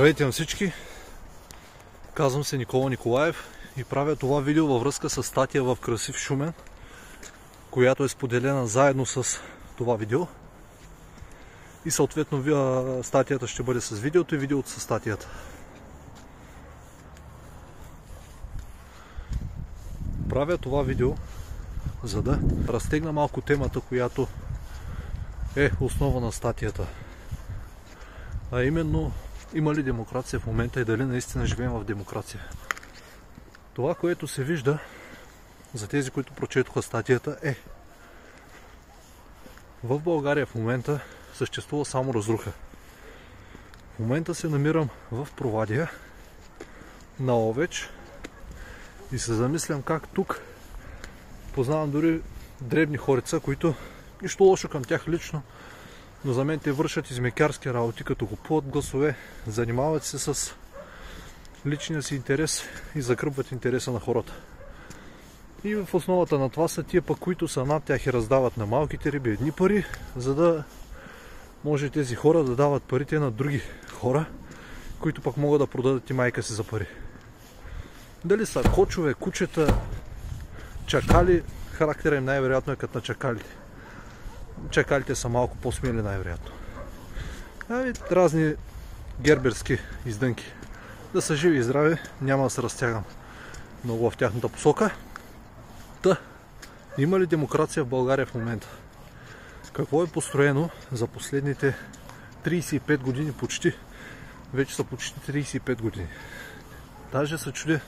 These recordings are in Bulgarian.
Здравейте на всички! Казвам се Никола Николаев и правя това видео във връзка с статия в Красив Шумен, която е споделена заедно с това видео. И съответно статията ще бъде с видеото и видеото с статията. Правя това видео, за да разтегна малко темата, която е основа на статията. А именно, има ли демокрация в момента и дали наистина живеем в демокрация. Това, което се вижда за тези, които прочетоха статията, е: в България в момента съществува само разруха. В момента се намирам в Провадия, на Овеч, и се замислям как тук познавам дори дребни хорица, които нищо лошо към тях лично, но за мен те вършат измекарски работи, като купуват гласове, занимават се с личния си интерес и закръпват интереса на хората. И в основата на това са тия пък, които са над тях и раздават на малките риби едни пари, за да може тези хора да дават парите на други хора, които пък могат да продадат и майка си за пари. Дали са кочове, кучета, чакали, характера им най-вероятно е като на чакалите. Чакалите са малко по-смели най-вероятно. Разни герберски издънки. Да са живи и здрави, няма да се разтягам много в тяхната посока. Та, има ли демокрация в България в момента? Какво е построено за последните 35 години почти? Вече са почти 35 години. Даже се чудя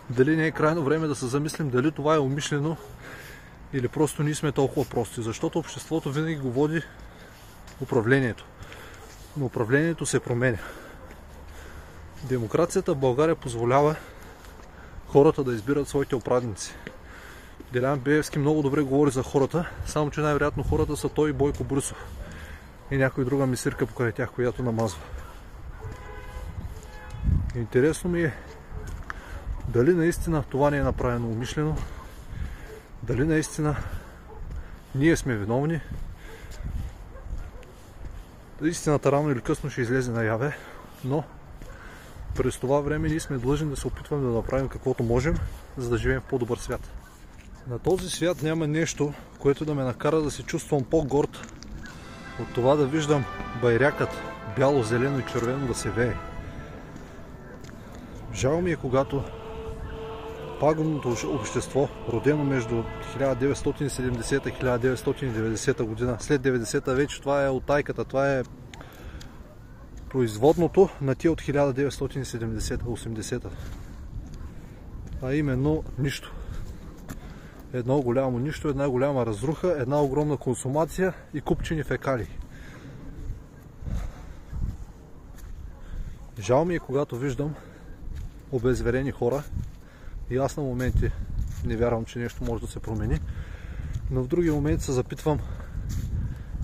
дали не е крайно време да се замислим дали това е умишлено или просто ние сме толкова прости. Защото обществото винаги го води управлението. Но управлението се променя. Демокрацията в България позволява хората да избират своите управници. Делян Пеевски много добре говори за хората, само че най-вероятно хората са той и Бойко Борисов. И някой друга мисирка покрай тях, която намазва. Интересно ми е дали наистина това не е направено умишлено, дали наистина ние сме виновни. Истината рано или късно ще излезе наяве, но през това време ние сме длъжни да се опитваме да направим каквото можем, за да живеем в по-добър свят. На този свят няма нещо, което да ме накара да се чувствам по-горд от това да виждам байракът бяло, зелено и червено да се вее. Жал ми е, когато пагубното общество, родено между 1970 и 1990 година, след 90-та вече това е оттайката, това е производното на тия от 1970-80-та. А именно нищо. Едно голямо нищо, една голяма разруха, една огромна консумация и купчени фекалии. Жал ми е, когато виждам обезверени хора, и аз на моменти не вярвам, че нещо може да се промени, но в други моменти се запитвам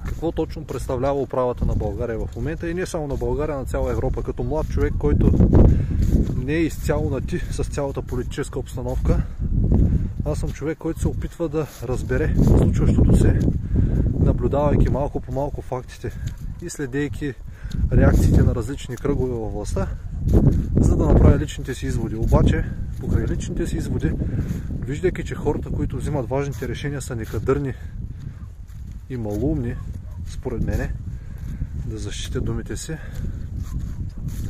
какво точно представлява управата на България в момента, и не само на България, на цяла Европа. Като млад човек, който не е изцяло нати с цялата политическа обстановка, аз съм човек, който се опитва да разбере случващото се, наблюдавайки малко по малко фактите и следейки реакциите на различни кръгове във властта, за да направя личните си изводи. Обаче, покрай личните си изводи, виждайки, че хората, които взимат важните решения, са некадърни и малоумни, според мене, да защитят думите си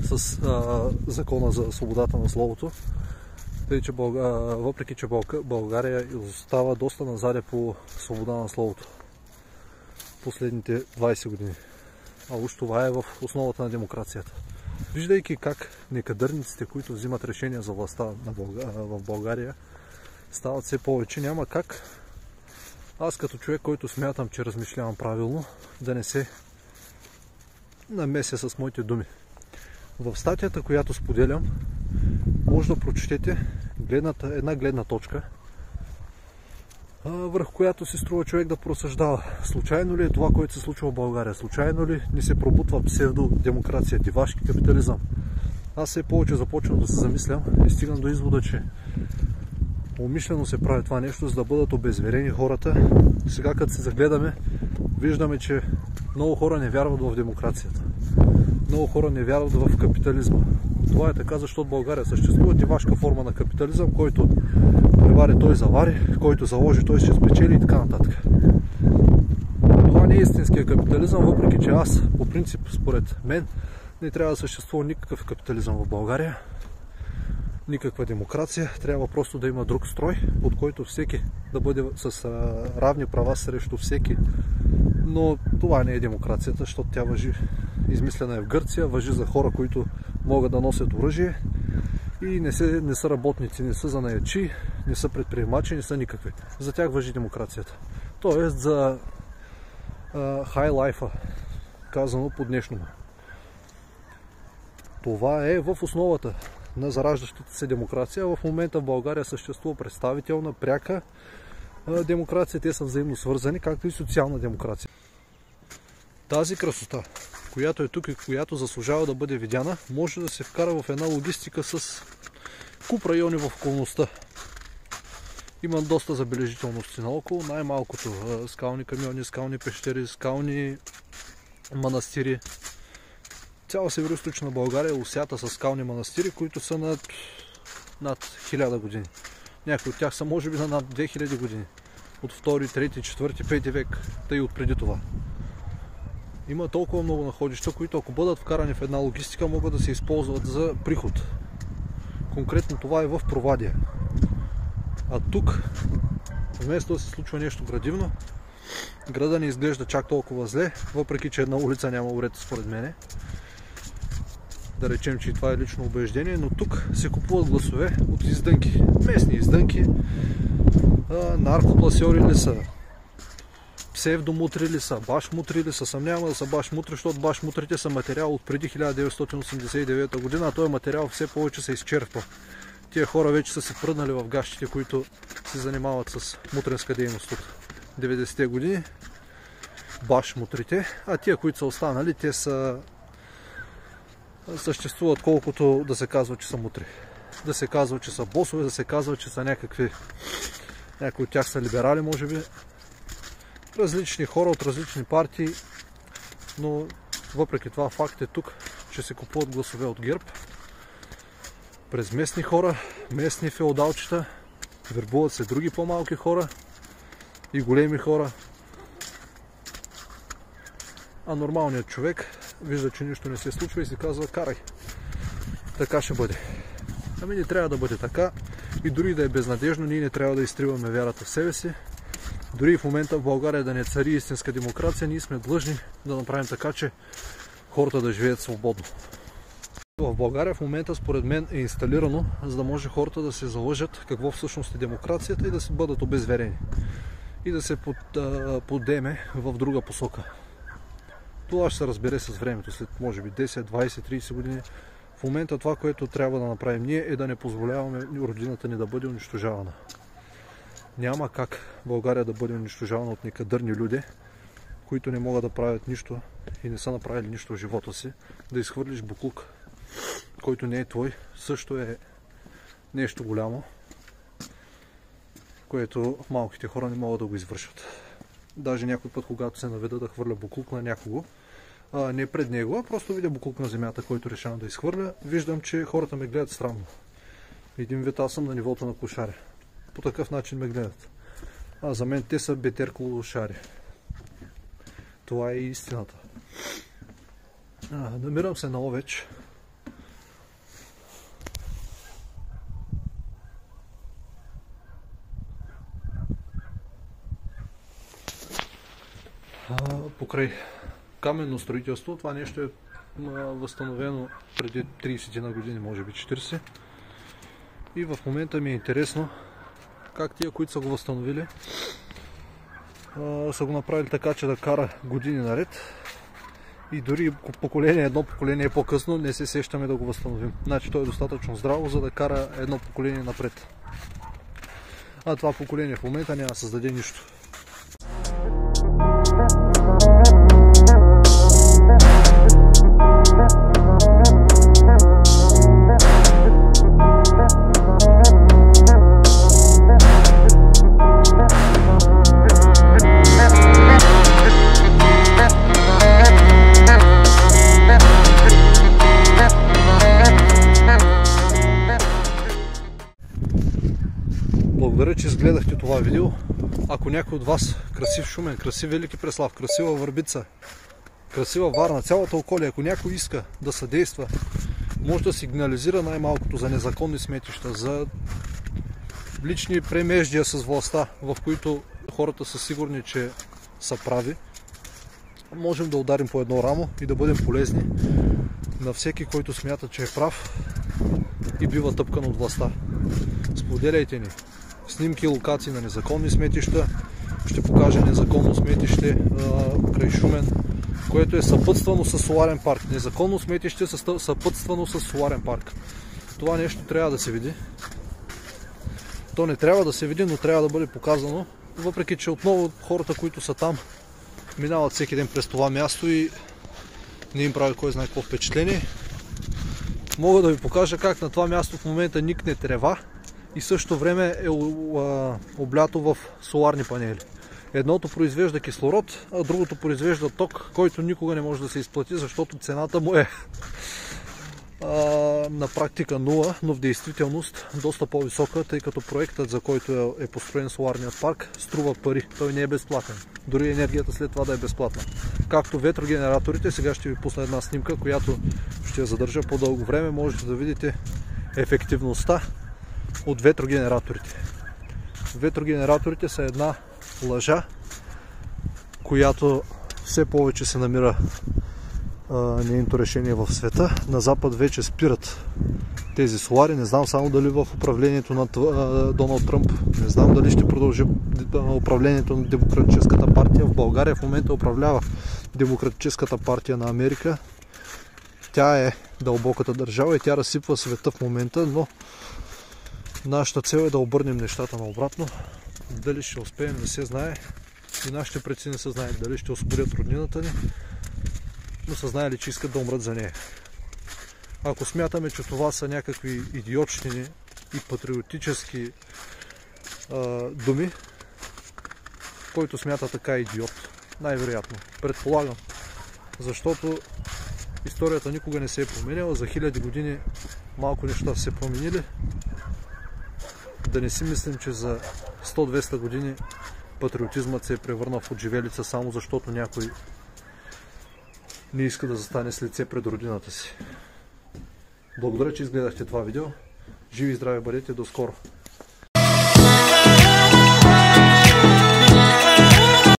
с закона за свободата на словото, тъй че въпреки че България остава доста назаде по свобода на словото последните 20 години. А уж това е в основата на демокрацията. Виждайки как некадърниците, които взимат решения за властта в България, стават все повече, няма как аз като човек, който смятам, че размишлявам правилно, да не се намеся с моите думи. В статията, която споделям, може да прочетете една гледна точка, върху която се струва човек да просъждава. Случайно ли е това, което се случва в България? Случайно ли ни се пробутва псевдодемокрация, дивашки капитализъм? Аз все повече започвам да се замислям и стигам до извода, че умишлено се прави това нещо, за да бъдат обезверени хората. Сега като се загледаме, виждаме, че много хора не вярват в демокрацията. Много хора не вярват в капитализма. Това е така, защото в България съществува дивашка форма на капитализъм, който превари, той завари, който заложи, той ще спечели и така нататък. Това не е истинския капитализъм, въпреки че аз, по принцип, според мен, не трябва да съществува никакъв капитализъм в България, никаква демокрация. Трябва просто да има друг строй, под който всеки да бъде с равни права срещу всеки. Но това не е демокрацията, защото тя важи, измислена е в Гърция, важи за хора, които могат да носят оръжие и не са работници, не са занаятчи, не са предприемачи, не са никакви. За тях важи демокрацията. Тоест за хай лайфа, казано по днешному. Това е в основата на зараждащата се демокрация. В момента в България съществува представителна, пряка демокрация. Те са взаимно свързани, както и социална демокрация. Тази красота, която е тук и която заслужава да бъде видяна, може да се вкара в една логистика с куп райони в околността. Има доста забележителности наоколо, най-малкото скални камиони, скални пещери, скални манастири. Цяла североизточна България е усята с скални манастири, които са над 1000 години. Някои от тях са може би на над 2000 години. От 2, 3, 4, 5 век, тъй от преди това. Има толкова много находища, които ако бъдат вкарани в една логистика, могат да се използват за приход. Конкретно това е в Провадия. А тук, вместо да се случва нещо градивно, града не изглежда чак толкова зле, въпреки че една улица няма уред според мене. Да речем, че и това е лично убеждение, но тук се купуват гласове от издънки. Местни издънки, наркопласьори ли са, псевдомутри ли са, башмутри ли са. Съмнявам да са башмутри, защото башмутрите са материал от преди 1989 година, а този материал все повече се изчерпва. Тия хора вече са се пръднали в гащите, които се занимават с мутренска дейност от 90-те години. Башмутрите, а тия, които са останали, те са съществуват колкото да се казва, че са мутри. Да се казва, че са босове, да се казва, че са някакви... Някои от тях са либерали, може би. Различни хора от различни партии, но въпреки това факт е тук, че се купуват гласове от ГЕРБ. През местни хора, местни феодалчета, вербуват се други по-малки хора и големи хора. А нормалният човек вижда, че нищо не се случва и си казва: карай, така ще бъде. Ами не трябва да бъде така и дори да е безнадежно, ние не трябва да изтриваме вярата в себе си. Дори в момента в България да не цари истинска демокрация, ние сме длъжни да направим така, че хората да живеят свободно. В България в момента според мен е инсталирано, за да може хората да се залъжат какво всъщност е демокрацията и да се бъдат обезверени. И да се подеме в друга посока. Това ще се разбере с времето, след може би 10, 20, 30 години. В момента това, което трябва да направим ние, е да не позволяваме родината ни да бъде унищожавана. Няма как България да бъде унищожавана от некадърни люди, които не могат да правят нищо и не са направили нищо в живота си. Да изхвърлиш боклук, който не е твой, също е нещо голямо, което малките хора не могат да го извършат. Даже някой път, когато се наведа да хвърля боклук на някого, не пред него, а просто видя боклук на земята, който решавам да изхвърля, виждам, че хората ме гледат странно. Един вид аз съм на нивото на клошаря. По такъв начин ме гледат. А за мен те са бетер клошари. Това е истината. Намирам се на Овеч. Покрай каменно строителство. Това нещо е възстановено преди 30 на години, може би 40. И в момента ми е интересно как тия, които са го възстановили, са го направили така, че да кара години наред. И дори едно поколение по-късно не се сещаме да го възстановим. Значи то е достатъчно здраво, за да кара едно поколение напред. А това поколение в момента няма да създаде нищо. това видео. Ако някой от вас, красив Шумен, красив Велики Преслав, красива Върбица, красива Варна, цялата околия, ако някой иска да съдейства, може да сигнализира най-малкото за незаконни сметища, за лични премеждия с властта, в които хората са сигурни, че са прави, можем да ударим по едно рамо и да бъдем полезни на всеки, който смята, че е прав и бива тъпкан от властта. Споделяйте ни снимки и локации на незаконни сметища. Ще покажа незаконно сметище край Шумен, което е съпътствано с соларен парк. Незаконно сметище съпътствано с соларен парк. Това нещо трябва да се види. То не трябва да се види, но трябва да бъде показано. Въпреки че отново хората, които са там, минават всеки ден през това място и не им прави кой знае какво впечатление. Мога да ви покажа как на това място в момента никне трева и същото време е облято в соларни панели. Едното произвежда кислород, а другото произвежда ток, който никога не може да се изплати, защото цената му е на практика 0, но в действителност доста по-висока, тъй като проектът, за който е построен соларният парк, струва пари. Той не е безплатен. Дори енергията след това да е безплатна. Както ветрогенераторите, сега ще ви пусна една снимка, която ще я задържа по-дълго време. Можете да видите ефективността от ветрогенераторите. Ветрогенераторите са една лъжа, която все повече се намира нейното решение в света. На Запад вече спират тези солари. Не знам само дали в управлението на Доналд Тръмп, не знам дали ще продължи управлението на Демократическата партия. В България в момента управлява Демократическата партия на Америка. Тя е дълбоката държава и тя разсипва света в момента, но нашата цел е да обърнем нещата наобратно. Дали ще успеем, не се знае. И нашите предци не се знаят дали ще освободят роднината ни, но са знаели, че искат да умрат за нея. Ако смятаме, че това са някакви идиотщини и патриотически думи, който смята така е идиот. Най-вероятно. Предполагам. Защото историята никога не се е променяла. За хиляди години малко неща са се променили. Да не си мислим, че за 100-200 години патриотизмът се е превърнал в отживелица само защото някой не иска да застане с лице пред родината си. Благодаря, че изгледахте това видео. Живи и здрави бъдете, до скоро!